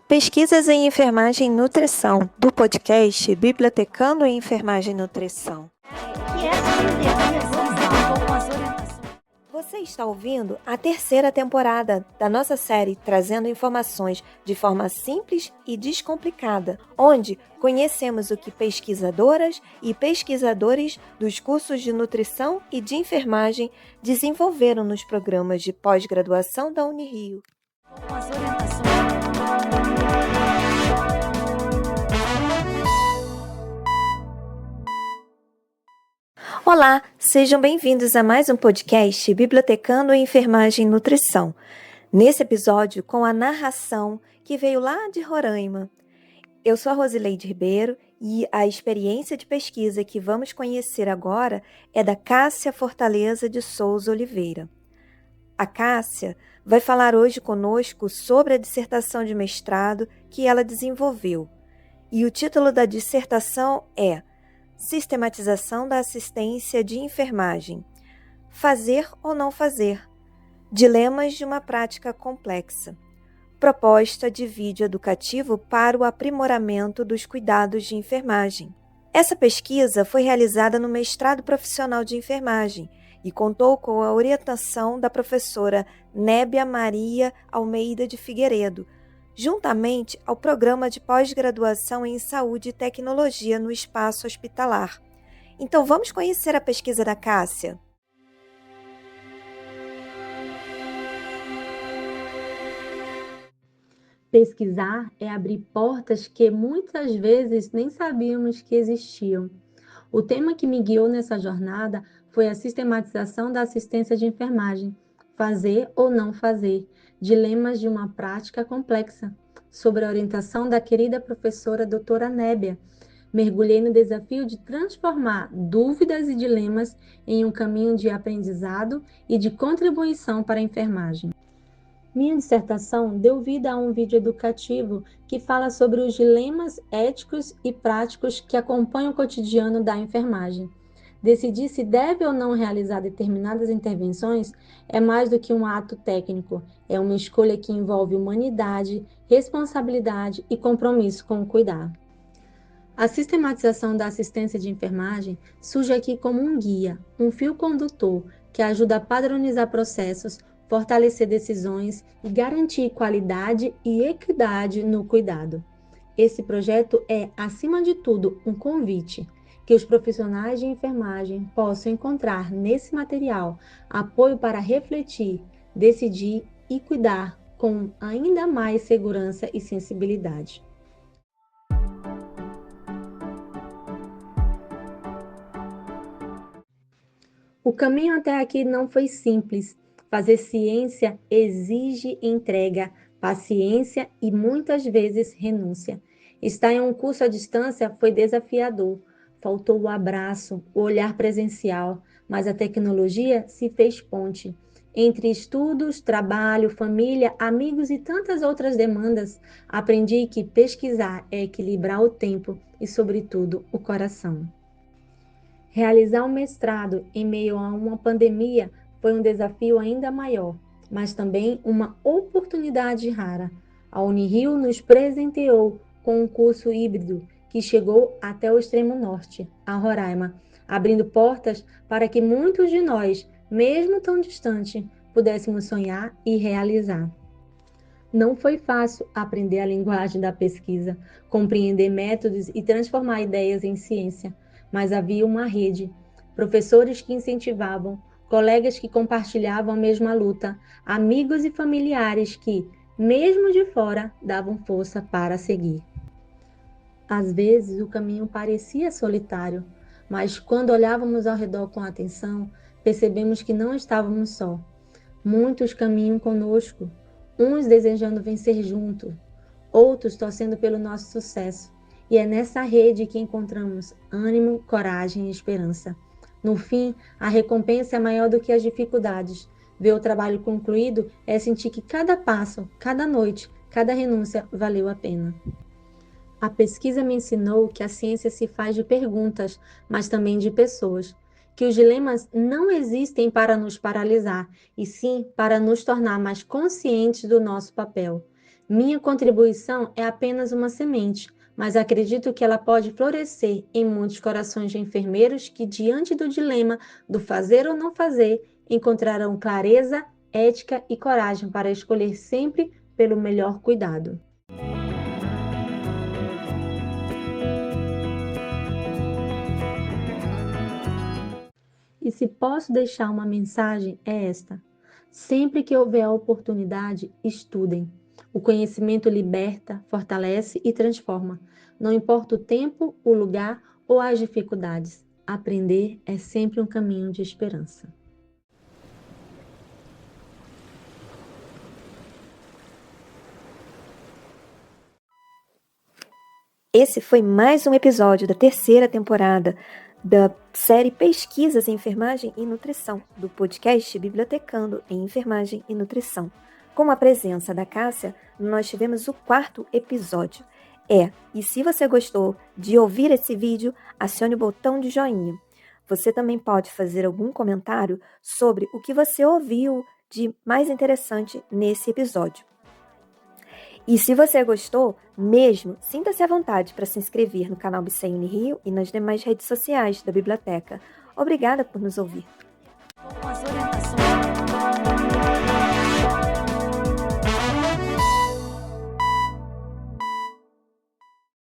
Pesquisas em Enfermagem e Nutrição, do podcast Bibliotecando em Enfermagem e Nutrição. Você está ouvindo a terceira temporada da nossa série Trazendo Informações de forma simples e descomplicada, onde conhecemos o que pesquisadoras e pesquisadores dos cursos de nutrição e de enfermagem desenvolveram nos programas de pós-graduação da Unirio. Olá, sejam bem-vindos a mais um podcast Bibliotecando em Enfermagem e Nutrição. Nesse episódio, com a narração que veio lá de Roraima. Eu sou a Rosileide Ribeiro e a experiência de pesquisa que vamos conhecer agora é da Cássia Fortaleza de Souza Oliveira. A Cássia vai falar hoje conosco sobre a dissertação de mestrado que ela desenvolveu. E o título da dissertação é Sistematização da assistência de enfermagem. Fazer ou não fazer? Dilemas de uma prática complexa. Proposta de vídeo educativo para o aprimoramento dos cuidados de enfermagem. Essa pesquisa foi realizada no mestrado profissional de enfermagem e contou com a orientação da professora Nébia Maria Almeida de Figueiredo, juntamente ao Programa de Pós-Graduação em Saúde e Tecnologia no Espaço Hospitalar. Então, vamos conhecer a pesquisa da Cássia? Pesquisar é abrir portas que muitas vezes nem sabíamos que existiam. O tema que me guiou nessa jornada foi a sistematização da assistência de enfermagem. Fazer ou não fazer? Dilemas de uma prática complexa, sob a orientação da querida professora doutora Nébia. Mergulhei no desafio de transformar dúvidas e dilemas em um caminho de aprendizado e de contribuição para a enfermagem. Minha dissertação deu vida a um vídeo educativo que fala sobre os dilemas éticos e práticos que acompanham o cotidiano da enfermagem. Decidir se deve ou não realizar determinadas intervenções é mais do que um ato técnico, é uma escolha que envolve humanidade, responsabilidade e compromisso com o cuidado. A sistematização da assistência de enfermagem surge aqui como um guia, um fio condutor que ajuda a padronizar processos, fortalecer decisões e garantir qualidade e equidade no cuidado. Esse projeto é, acima de tudo, um convite que os profissionais de enfermagem possam encontrar nesse material apoio para refletir, decidir e cuidar com ainda mais segurança e sensibilidade. O caminho até aqui não foi simples. Fazer ciência exige entrega, paciência e muitas vezes renúncia. Estar em um curso à distância foi desafiador. Faltou o abraço, o olhar presencial, mas a tecnologia se fez ponte. Entre estudos, trabalho, família, amigos e tantas outras demandas, aprendi que pesquisar é equilibrar o tempo e, sobretudo, o coração. Realizar um mestrado em meio a uma pandemia foi um desafio ainda maior, mas também uma oportunidade rara. A Unirio nos presenteou com um curso híbrido que chegou até o extremo norte, a Roraima, abrindo portas para que muitos de nós, mesmo tão distante, pudéssemos sonhar e realizar. Não foi fácil aprender a linguagem da pesquisa, compreender métodos e transformar ideias em ciência, mas havia uma rede, professores que incentivavam, colegas que compartilhavam a mesma luta, amigos e familiares que, mesmo de fora, davam força para seguir. Às vezes o caminho parecia solitário, mas quando olhávamos ao redor com atenção, percebemos que não estávamos só. Muitos caminham conosco, uns desejando vencer juntos, outros torcendo pelo nosso sucesso. E é nessa rede que encontramos ânimo, coragem e esperança. No fim, a recompensa é maior do que as dificuldades. Ver o trabalho concluído é sentir que cada passo, cada noite, cada renúncia valeu a pena. A pesquisa me ensinou que a ciência se faz de perguntas, mas também de pessoas. Que os dilemas não existem para nos paralisar, e sim para nos tornar mais conscientes do nosso papel. Minha contribuição é apenas uma semente, mas acredito que ela pode florescer em muitos corações de enfermeiros que, diante do dilema do fazer ou não fazer, encontrarão clareza, ética e coragem para escolher sempre pelo melhor cuidado. E se posso deixar uma mensagem, é esta: sempre que houver a oportunidade, estudem. O conhecimento liberta, fortalece e transforma. Não importa o tempo, o lugar ou as dificuldades. Aprender é sempre um caminho de esperança. Esse foi mais um episódio da terceira temporada da série Pesquisas em Enfermagem e Nutrição, do podcast Bibliotecando em Enfermagem e Nutrição. Com a presença da Cássia, nós tivemos o quarto episódio. E se você gostou de ouvir esse vídeo, acione o botão de joinha. Você também pode fazer algum comentário sobre o que você ouviu de mais interessante nesse episódio. E se você gostou mesmo, sinta-se à vontade para se inscrever no canal BCN Rio e nas demais redes sociais da biblioteca. Obrigada por nos ouvir.